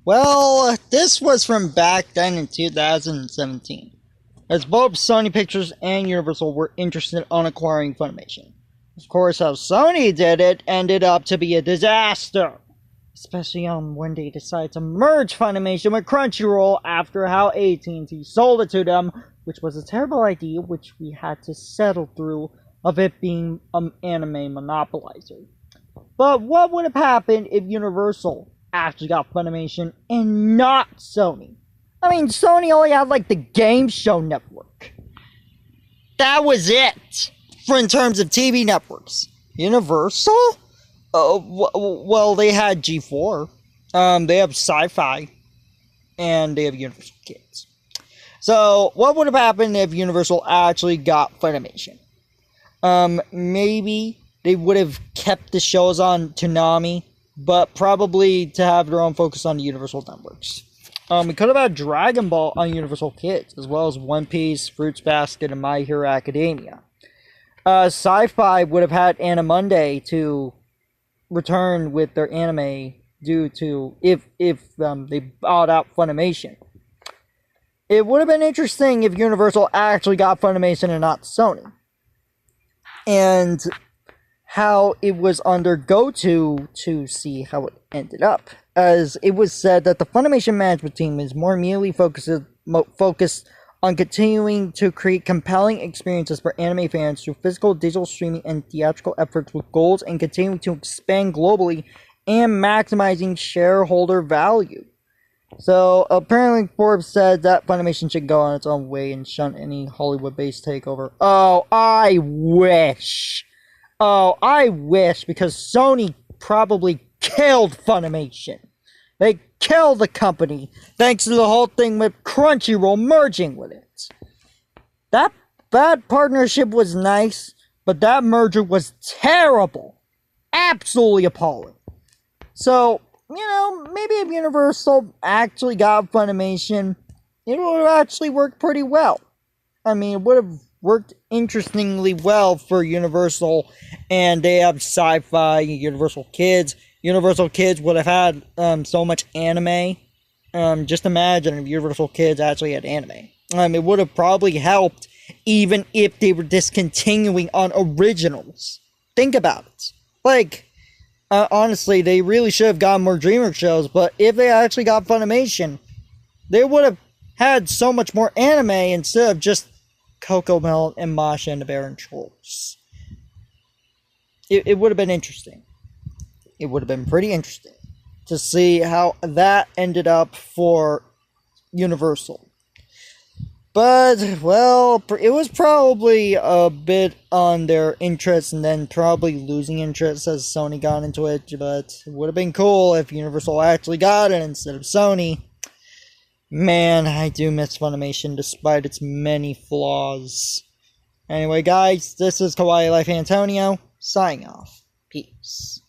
Well, this was from back then in 2017, as both Sony Pictures and Universal were interested in acquiring Funimation. Of course, how Sony did it ended up to be a disaster, especially when they decided to merge Funimation with Crunchyroll after how AT&T sold it to them, which was a terrible idea, which we had to settle through of it being an anime monopolizer. But what would have happened if Universal actually got Funimation and not Sony? I mean, Sony only had like the game show network. That was it for in terms of TV networks. Universal? Well, they had G4. They have Syfy, and they have Universal Kids. So, what would have happened if Universal actually got Funimation? Maybe they would have kept the shows on Toonami, but probably to have their own focus on the Universal networks. We could have had Dragon Ball on Universal Kids, as well as One Piece, Fruits Basket, and My Hero Academia. Syfy would have had Animonday to return with their anime due to if they bought out Funimation. It would have been interesting if Universal actually got Funimation and not Sony. And how it was under GoTo to see how it ended up. As it was said that the Funimation management team is more immediately focused on continuing to create compelling experiences for anime fans through physical, digital streaming, and theatrical efforts with goals and continuing to expand globally and maximizing shareholder value. So, apparently Forbes said that Funimation should go on its own way and shun any Hollywood-based takeover. Oh, I wish! Because Sony probably killed Funimation. They killed the company, thanks to the whole thing with Crunchyroll merging with it. That partnership was nice, but that merger was terrible. Absolutely appalling. So, maybe if Universal actually got Funimation, it would have actually worked pretty well. I mean, it would have worked interestingly well for Universal, and they have Syfy, Universal Kids. Universal Kids would have had so much anime. Just imagine if Universal Kids actually had anime. It would have probably helped even if they were discontinuing on originals. Think about it. Honestly, they really should have gotten more DreamWorks shows, but if they actually got Funimation, they would have had so much more anime instead of just CoComelon and Masha and the Bear and Trolls. It would have been interesting. It would have been pretty interesting to see how that ended up for Universal. But, well, it was probably a bit on their interest and then probably losing interest as Sony got into it. But it would have been cool if Universal actually got it instead of Sony. Man, I do miss Funimation despite its many flaws. Anyway, guys, this is Kawaii Life Antonio, signing off. Peace.